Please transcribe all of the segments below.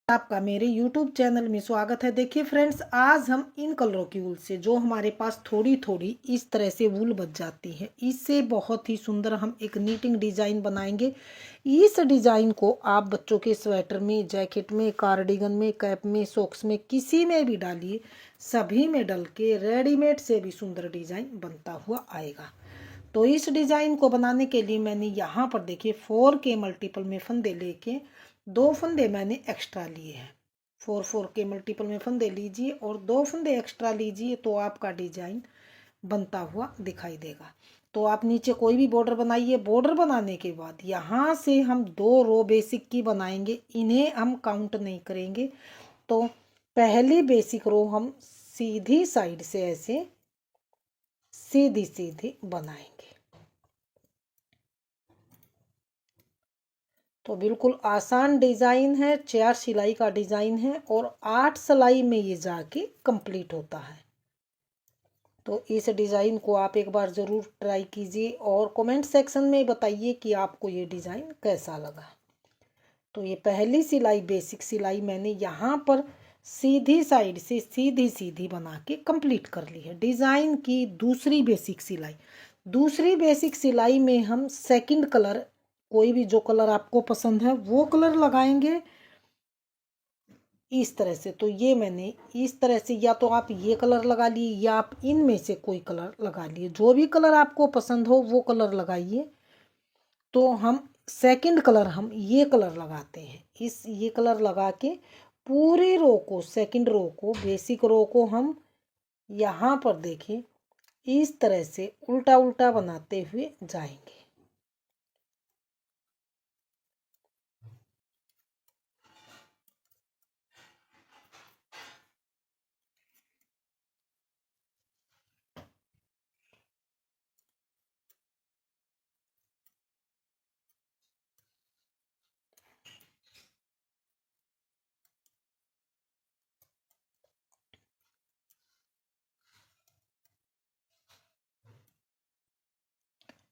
आपका मेरे YouTube channel में स्वागत है। देखिए फ्रेंड्स, आज हम इन कलरों की वूल से जो हमारे पास थोड़ी थोड़ी इस तरह से वूल बच जाती है, इससे बहुत ही सुंदर हम एक नीटिंग डिज़ाइन बनाएंगे। इस डिज़ाइन को आप बच्चों के स्वेटर में, जैकेट में, कार्डिगन में, कैप में, सॉक्स में, किसी में भी डालिए, सभी में डल के रेडीमेड से भी सुंदर डिज़ाइन बनता हुआ आएगा। तो इस डिज़ाइन को बनाने के लिए मैंने यहाँ पर देखिए 4 के मल्टीपल में फंदे लेके 2 फंदे मैंने एक्स्ट्रा लिए हैं। 4 के मल्टीपल में फंदे लीजिए और 2 फंदे एक्स्ट्रा लीजिए, तो आपका डिजाइन बनता हुआ दिखाई देगा। तो आप नीचे कोई भी बॉर्डर बनाइए। बॉर्डर बनाने के बाद यहाँ से हम 2 रो बेसिक की बनाएंगे, इन्हें हम काउंट नहीं करेंगे। तो पहली बेसिक रो हम सीधी साइड से ऐसे सीधी सीधी बनाएंगे। तो बिल्कुल आसान डिज़ाइन है, 4 सिलाई का डिज़ाइन है और 8 सिलाई में ये जाके कंप्लीट होता है। तो इस डिज़ाइन को आप एक बार ज़रूर ट्राई कीजिए और कमेंट सेक्शन में बताइए कि आपको ये डिज़ाइन कैसा लगा। तो ये पहली सिलाई बेसिक सिलाई मैंने यहाँ पर सीधी साइड से सीधी सीधी बना के कंप्लीट कर ली है। डिज़ाइन की दूसरी बेसिक सिलाई में हम सेकंड कलर, कोई भी जो कलर आपको पसंद है वो कलर लगाएंगे इस तरह से। तो ये मैंने इस तरह से, या तो आप ये कलर लगा लिए या आप इनमें से कोई कलर लगा लिए, जो भी कलर आपको पसंद हो वो कलर लगाइए। तो हम सेकंड कलर हम ये कलर लगाते हैं। ये कलर लगा के पूरी रो को, सेकंड रो को, बेसिक रो को हम यहाँ पर देखिए इस तरह से उल्टा उल्टा बनाते हुए जाएंगे।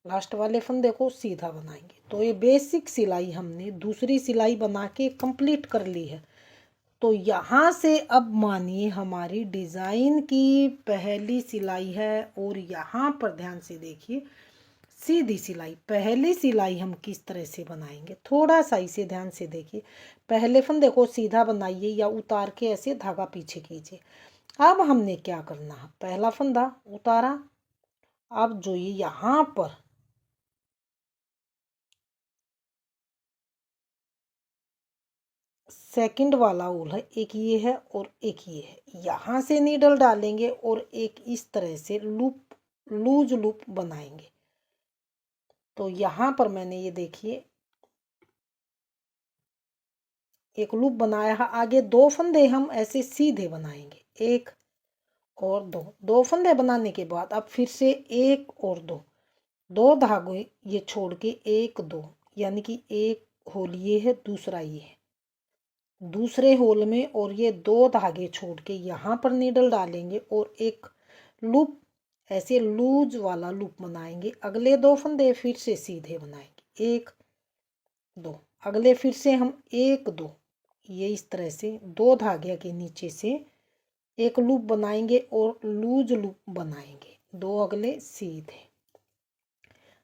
लास्ट वाले फंदे को सीधा बनाएंगे। तो ये बेसिक सिलाई हमने दूसरी सिलाई बना के कंप्लीट कर ली है। तो यहाँ से अब मानिए हमारी डिज़ाइन की पहली सिलाई है और यहाँ पर ध्यान से देखिए सीधी सिलाई। पहली सिलाई हम किस तरह से बनाएंगे, थोड़ा सा इसे ध्यान से देखिए। पहले फंदे को सीधा बनाइए या उतार के ऐसे धागा पीछे कीजिए। अब हमने क्या करना है, पहला फंदा उतारा। अब जो ये यहाँ पर सेकंड वाला ऊल है, एक ये है और एक ये है, यहाँ से नीडल डालेंगे और एक इस तरह से लूप, लूज लूप बनाएंगे। तो यहाँ पर मैंने ये देखिए एक लूप बनाया है। आगे 2 फंदे हम ऐसे सीधे बनाएंगे, 1 और 2। 2 फंदे बनाने के बाद अब फिर से 1 और 2 धागे ये छोड़ के 1 2, यानी कि एक होल ये है, दूसरा ये है, दूसरे होल में और ये 2 धागे छोड़ के यहाँ पर नीडल डालेंगे और एक लूप ऐसे लूज वाला लूप बनाएंगे। अगले 2 फंदे फिर से सीधे बनाएंगे, 1 2। अगले फिर से हम 1 2, ये इस तरह से 2 धागे के नीचे से एक लूप बनाएंगे और लूज लूप बनाएंगे, 2 अगले सीधे।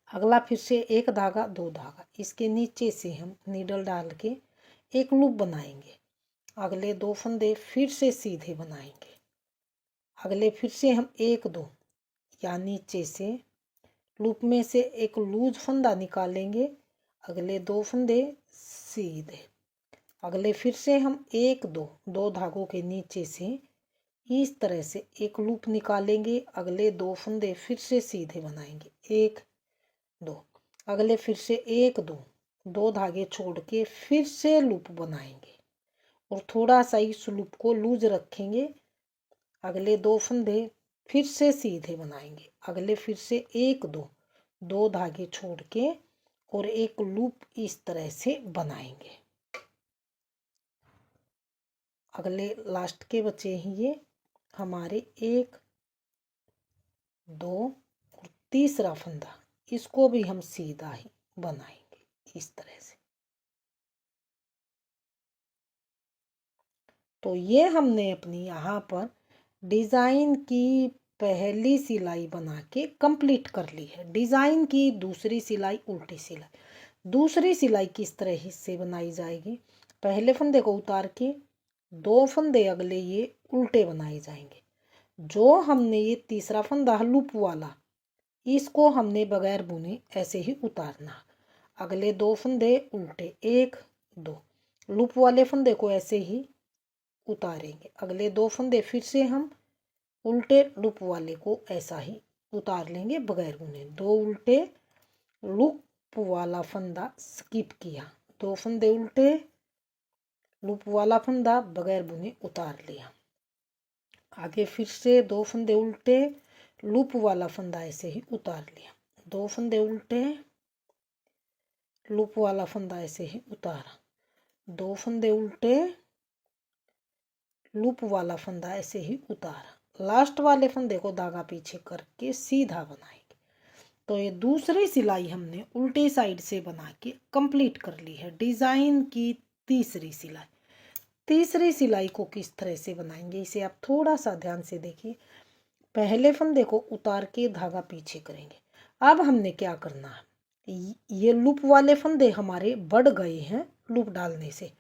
अगला फिर से 1 धागा 2 धागा, इसके नीचे से हम नीडल डाल के एक लूप बनाएंगे। अगले 2 फंदे फिर से सीधे बनाएंगे। अगले फिर से हम 1 2 या नीचे से लूप में से एक लूज फंदा निकालेंगे। अगले 2 फंदे सीधे। अगले फिर से हम 1 2, 2 धागों के नीचे से इस तरह से एक लूप निकालेंगे। अगले 2 फंदे फिर से सीधे बनाएंगे, 1 2। अगले फिर से 1 2, 2 धागे छोड़ के फिर से लूप बनाएंगे और थोड़ा सा इस लूप को लूज रखेंगे। अगले 2 फंदे फिर से सीधे बनाएंगे। अगले फिर से 1 2, 2 धागे छोड़ के और एक लूप इस तरह से बनाएंगे। अगले लास्ट के बचे हैं ये हमारे 1 2 और तीसरा फंदा, इसको भी हम सीधा ही बनाएंगे इस तरह से। तो ये हमने अपनी यहाँ पर डिज़ाइन की पहली सिलाई बना के कंप्लीट कर ली है। डिज़ाइन की दूसरी सिलाई, उल्टी सिलाई। दूसरी सिलाई किस तरह से बनाई जाएगी? पहले फंदे को उतार के 2 फंदे अगले ये उल्टे बनाए जाएंगे। जो हमने ये तीसरा फंदा लूप वाला, इसको हमने बगैर बुने ऐसे ही उतारना। अगले 2 फंदे उल्टे, 1 2, लूप वाले फंदे को ऐसे ही उतारेंगे। अगले 2 फंदे फिर से हम उल्टे लूप वाले को ऐसा ही उतार लेंगे बगैर बुने। 2 उल्टे, लूप वाला फंदा स्किप किया, 2 फंदे उल्टे, लूप वाला फंदा बगैर बुने उतार लिया। आगे फिर से 2 फंदे उल्टे, लूप वाला फंदा ऐसे ही उतार लिया। 2 फंदे उल्टे, लूप वाला फंदा ऐसे ही उतारा। 2 फंदे उल्टे, लूप वाला फंदा ऐसे ही उतारा। लास्ट वाले फंदे को धागा पीछे करके सीधा बनाएंगे। तो ये दूसरी सिलाई हमने उल्टी साइड से बना के कंप्लीट कर ली है। डिज़ाइन की तीसरी सिलाई। तीसरी सिलाई को किस तरह से बनाएंगे, इसे आप थोड़ा सा ध्यान से देखिए। पहले फंदे को उतार के धागा पीछे करेंगे। अब हमने क्या करना है, ये लूप वाले फंदे हमारे बढ़ गए हैं लूप डालने से,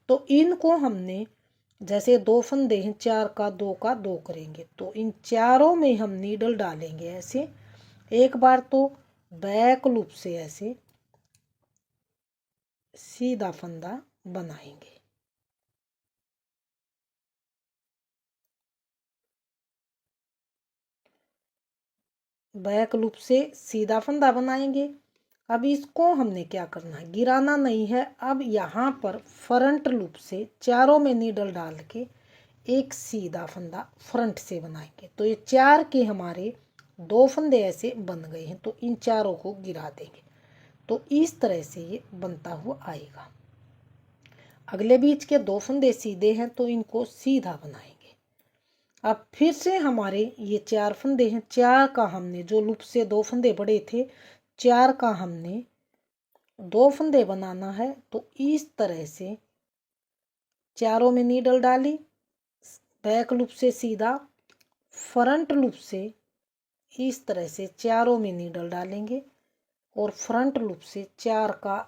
तो इनको हमने, जैसे 2 फंदे हैं, 4 का 2 का 2 करेंगे, तो इन चारों में हम नीडल डालेंगे ऐसे। एक बार तो बैक लूप से ऐसे सीधा फंदा बनाएंगे। बैक लूप से सीधा फंदा बनाएंगे। अब इसको हमने क्या करना है, गिराना नहीं है। अब यहाँ पर फ्रंट लूप से चारों में नीडल डाल के एक सीधा फंदा फ्रंट से बनाएंगे। तो ये 4 के हमारे 2 फंदे ऐसे बन गए हैं, तो इन चारों को गिरा देंगे। तो इस तरह से ये बनता हुआ आएगा। अगले बीच के 2 फंदे सीधे हैं, तो इनको सीधा बनाएंगे। अब फिर से हमारे ये 4 फंदे हैं, 4 का हमने, जो लूप से 2 फंदे बड़े थे, 4 का हमने 2 फंदे बनाना है। तो इस तरह से चारों में नीडल डाली, बैक लूप से सीधा, फ्रंट लूप से इस तरह से चारों में नीडल डालेंगे, और फ्रंट लूप से 4 का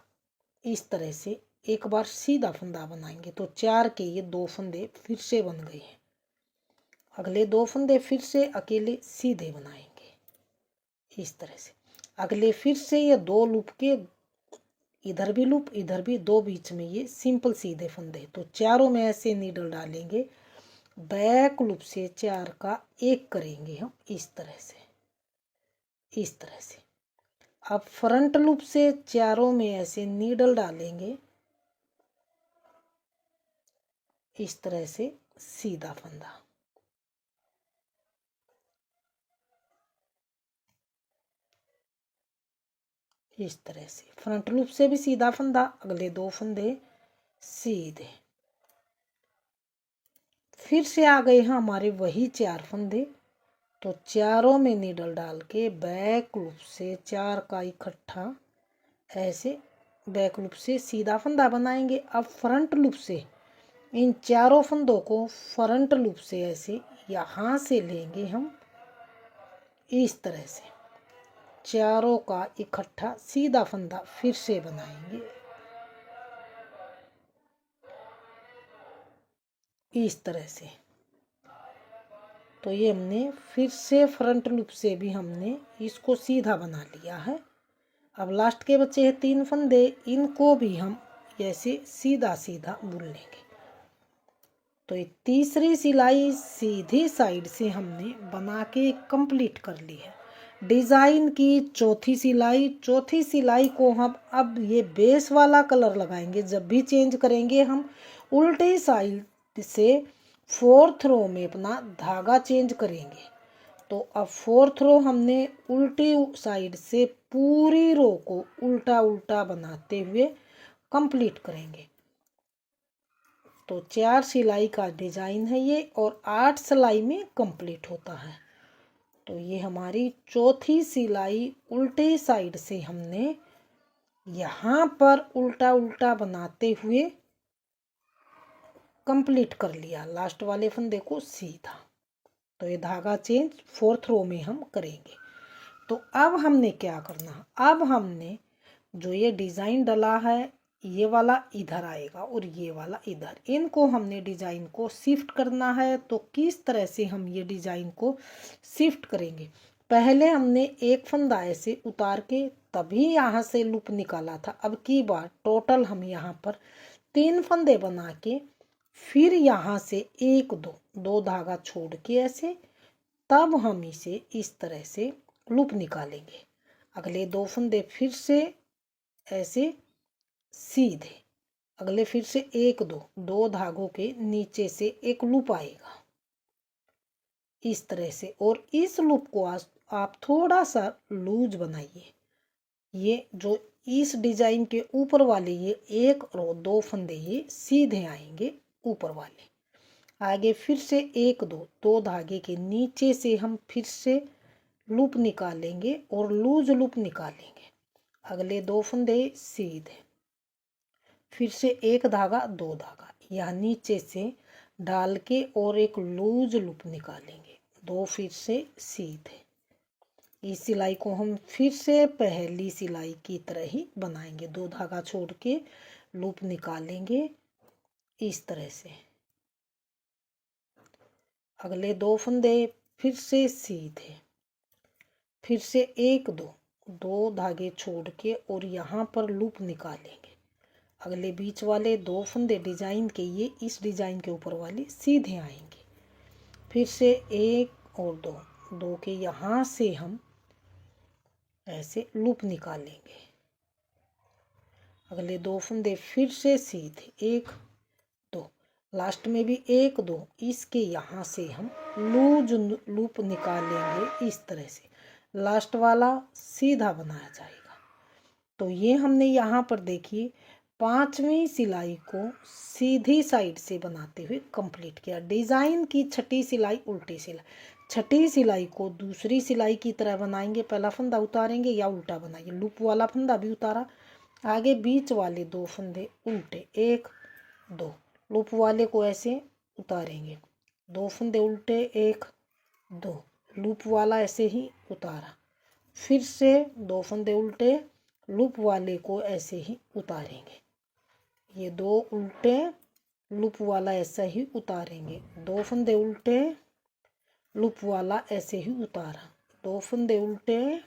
इस तरह से एक बार सीधा फंदा बनाएंगे। तो 4 के ये 2 फंदे फिर से बन गए हैं। अगले 2 फंदे फिर से अकेले सीधे बनाएंगे इस तरह से। अगले फिर से ये 2 लूप के, इधर भी लूप इधर भी, 2 बीच में ये सिंपल सीधे फंदे, तो चारों में ऐसे नीडल डालेंगे। बैक लूप से 4 का 1 करेंगे हम इस तरह से, इस तरह से। अब फ्रंट लूप से चारों में ऐसे नीडल डालेंगे इस तरह से, सीधा फंदा। इस तरह से फ्रंट लूप से भी सीधा फंदा, अगले 2 फंदे सीधे। फिर से आ गए हैं हमारे वही 4 फंदे, तो चारों में नीडल डाल के बैक लूप से 4 का इकट्ठा ऐसे बैक लूप से सीधा फंदा बनाएंगे। अब फ्रंट लूप से इन चारों फंदों को फ्रंट लूप से ऐसे यहाँ से लेंगे हम इस तरह से, चारों का इकट्ठा सीधा फंदा फिर से बनाएंगे इस तरह से। तो ये हमने फिर से फ्रंट लूप से भी हमने इसको सीधा बना लिया है। अब लास्ट के बचे हैं 3 फंदे, इनको भी हम ऐसे सीधा सीधा बुन लेंगे। तो ये तीसरी सिलाई सीधी साइड से हमने बना के कंप्लीट कर ली है। डिज़ाइन की चौथी सिलाई, चौथी सिलाई को हम अब ये बेस वाला कलर लगाएंगे। जब भी चेंज करेंगे हम उल्टी साइड से 4th रो में अपना धागा चेंज करेंगे। तो अब 4th रो हमने उल्टी साइड से पूरी रो को उल्टा उल्टा बनाते हुए कंप्लीट करेंगे। तो 4 सिलाई का डिज़ाइन है ये, और 8 सिलाई में कंप्लीट होता है। तो ये हमारी चौथी सिलाई उल्टी साइड से हमने यहाँ पर उल्टा उल्टा बनाते हुए कंप्लीट कर लिया, लास्ट वाले फंदे को सीधा। तो ये धागा चेंज 4th रो में हम करेंगे। तो अब हमने क्या करना, अब हमने जो ये डिजाइन डला है ये वाला इधर आएगा और ये वाला इधर, इनको हमने डिजाइन को शिफ्ट करना है। तो किस तरह से हम ये डिजाइन को शिफ्ट करेंगे, पहले हमने एक फंदा ऐसे उतार के तभी यहाँ से लूप निकाला था। अब की बार टोटल हम यहाँ पर 3 फंदे बना के फिर यहाँ से 1 2 धागा छोड़ के ऐसे, तब हम इसे इस तरह से लूप निकालेंगे। अगले 2 फंदे फिर से ऐसे सीधे, अगले फिर से 1 2 धागों के नीचे से एक लूप आएगा इस तरह से। और इस लूप को आप थोड़ा सा लूज बनाइए। ये जो इस डिजाइन के ऊपर वाले ये 1 और 2 फंदे ये सीधे आएंगे ऊपर वाले। आगे फिर से 1 2 धागे के नीचे से हम फिर से लूप निकालेंगे और लूज लूप निकालेंगे। अगले 2 फंदे सीधे, फिर से 1 धागा 2 धागा यहाँ नीचे से डाल के और एक लूज लूप निकालेंगे, 2 फिर से सीधे। इस सिलाई को हम फिर से पहली सिलाई की तरह ही बनाएंगे, 2 धागा छोड़ के लूप निकालेंगे इस तरह से। अगले 2 फंदे फिर से सीधे, फिर से 1 2 धागे छोड़ के और यहाँ पर लूप निकालेंगे। अगले बीच वाले 2 फंदे डिजाइन के ये इस डिजाइन के ऊपर वाले सीधे आएंगे। फिर से 1 और 2 के यहाँ से हम ऐसे लूप निकालेंगे। अगले 2 फंदे फिर से सीधे 1 2, लास्ट में भी 1 2, इसके यहाँ से हम लूज लूप निकालेंगे इस तरह से, लास्ट वाला सीधा बनाया जाएगा। तो ये हमने यहाँ पर देखिए 5वीं सिलाई को सीधी साइड से बनाते हुए कंप्लीट किया। डिजाइन की 6ठी सिलाई उल्टी सिलाई, 6ठी सिलाई को दूसरी सिलाई की तरह बनाएंगे। पहला फंदा उतारेंगे या उल्टा बनाइए, लूप वाला फंदा भी उतारा, आगे बीच वाले 2 फंदे उल्टे 1 2, लूप वाले को ऐसे उतारेंगे, 2 फंदे उल्टे 1 2, लूप वाला ऐसे ही उतारा, फिर से 2 फंदे उल्टे, लूप वाले को ऐसे ही उतारेंगे, ये 2 उल्टे, लूप वाला ऐसा ही उतारेंगे, 2 फंदे उल्टे, लूप वाला ऐसे ही उतारा, 2 फंदे उल्टे,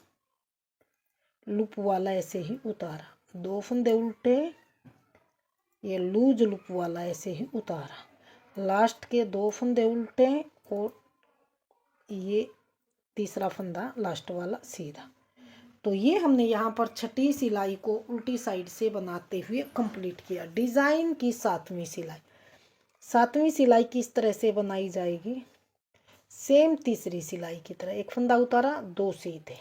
लूप वाला ऐसे ही उतारा, 2 फंदे उल्टे, ये लूज लूप वाला ऐसे ही उतारा, लास्ट के 2 फंदे उल्टे और ये तीसरा फंदा लास्ट वाला सीधा। तो ये हमने यहाँ पर 6ठी सिलाई को उल्टी साइड से बनाते हुए कंप्लीट किया। डिजाइन की 7वीं सिलाई, 7वीं सिलाई किस तरह से बनाई जाएगी, सेम तीसरी सिलाई की तरह, एक फंदा उतारा 2 सीधे,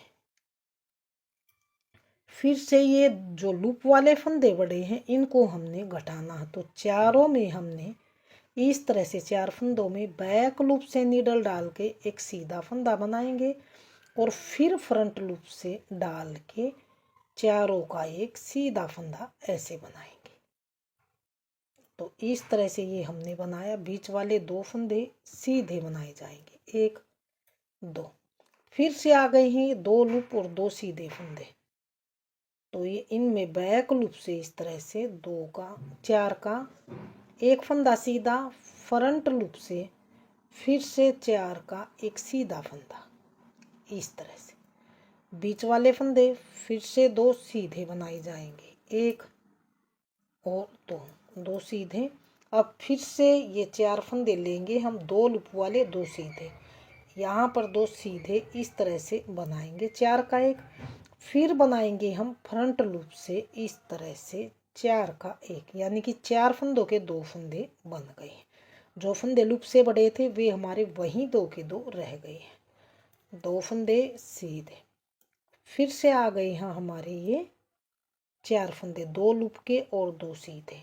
फिर से ये जो लूप वाले फंदे बड़े हैं इनको हमने घटाना है। तो चारों में हमने इस तरह से 4 फंदों में बैक लूप से नीडल डाल के एक सीधा फंदा बनाएंगे और फिर फ्रंट लूप से डाल के चारों का एक सीधा फंदा ऐसे बनाएंगे। तो इस तरह से ये हमने बनाया। बीच वाले 2 फंदे सीधे बनाए जाएंगे 1 2, फिर से आ गए हैं 2 लूप और 2 सीधे फंदे। तो ये इनमें बैक लूप से इस तरह से 2 का 4 का एक फंदा सीधा, फ्रंट लूप से फिर से 4 का एक सीधा फंदा इस तरह से। बीच वाले फंदे फिर से 2 सीधे बनाए जाएंगे, 1 और 2 सीधे। अब फिर से ये 4 फंदे लेंगे हम, 2 लूप वाले 2 सीधे, यहाँ पर 2 सीधे इस तरह से बनाएंगे 4 का एक, फिर बनाएंगे हम फ्रंट लूप से इस तरह से 4 का एक, यानी कि 4 फंदों के 2 फंदे बन गए हैं। जो फंदे लूप से बड़े थे वे हमारे वहीं 2 के 2 रह गए हैं, 2 फंदे सीधे। फिर से आ गए हैं हमारे ये 4 फंदे, 2 लूप के और 2 सीधे,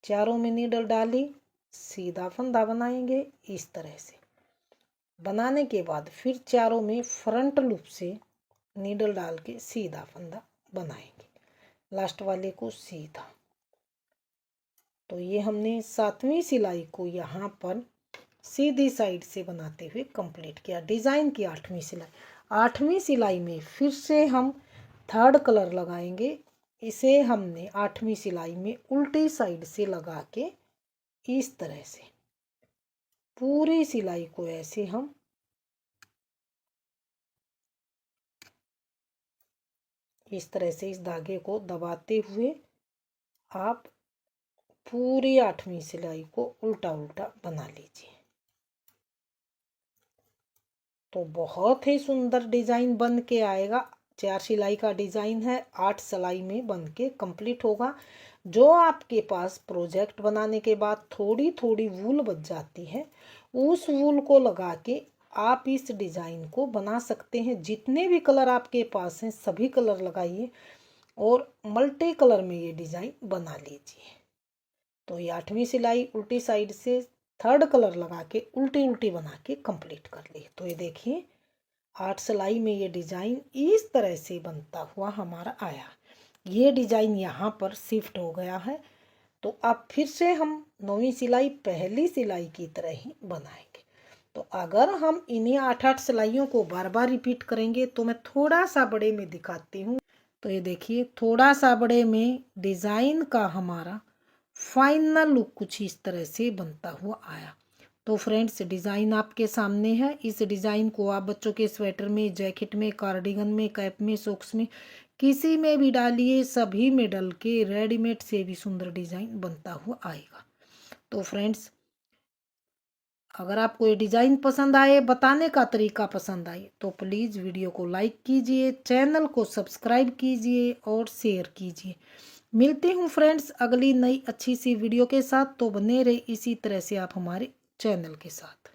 चारों में नीडल डाली, सीधा फंदा बनाएंगे इस तरह से। बनाने के बाद फिर चारों में फ्रंट लूप से नीडल डाल के सीधा फंदा बनाएंगे, लास्ट वाले को सीधा। तो ये हमने 7वीं सिलाई को यहाँ पर सीधी साइड से बनाते हुए कंप्लीट किया। डिज़ाइन की 8वीं सिलाई। 8वीं सिलाई में फिर से हम थर्ड कलर लगाएंगे। इसे हमने 8वीं सिलाई में उल्टी साइड से लगा के इस तरह से पूरी सिलाई को ऐसे हम इस तरह से इस धागे को दबाते हुए आप पूरी 8वीं सिलाई को उल्टा उल्टा बना लीजिए। तो बहुत ही सुंदर डिजाइन बन के आएगा। 4 सिलाई का डिजाइन है, 8 सिलाई में बन के कंप्लीट होगा। जो आपके पास प्रोजेक्ट बनाने के बाद थोड़ी थोड़ी वूल बच जाती है, उस वूल को लगा के आप इस डिजाइन को बना सकते हैं। जितने भी कलर आपके पास हैं सभी कलर लगाइए और मल्टी कलर में ये डिजाइन बना लीजिए। तो ये 8वीं सिलाई उल्टी साइड से थर्ड कलर लगा के उल्टी उल्टी बना के कंप्लीट कर ली। तो ये देखिए 8 सिलाई में ये डिजाइन इस तरह से बनता हुआ हमारा आया। ये डिजाइन यहाँ पर शिफ्ट हो गया है। तो अब फिर से हम 9वीं सिलाई पहली सिलाई की तरह ही बनाएंगे। तो अगर हम इन्हीं 8-8 सिलाइयों को बार बार रिपीट करेंगे तो मैं थोड़ा सा बड़े में दिखाती हूँ। तो ये देखिए थोड़ा सा बड़े में डिजाइन का हमारा फाइनल लुक कुछ इस तरह से बनता हुआ आया। तो फ्रेंड्स डिज़ाइन आपके सामने है। इस डिज़ाइन को आप बच्चों के स्वेटर में, जैकेट में, कार्डिगन में, कैप में, सॉक्स में, किसी में भी डालिए, सभी में डल के रेडीमेड से भी सुंदर डिज़ाइन बनता हुआ आएगा। तो फ्रेंड्स अगर आपको ये डिज़ाइन पसंद आए, बताने का तरीका पसंद आए तो प्लीज़ वीडियो को लाइक कीजिए, चैनल को सब्सक्राइब कीजिए और शेयर कीजिए। मिलती हूँ फ्रेंड्स अगली नई अच्छी सी वीडियो के साथ। तो बने रहे इसी तरह से आप हमारे चैनल के साथ।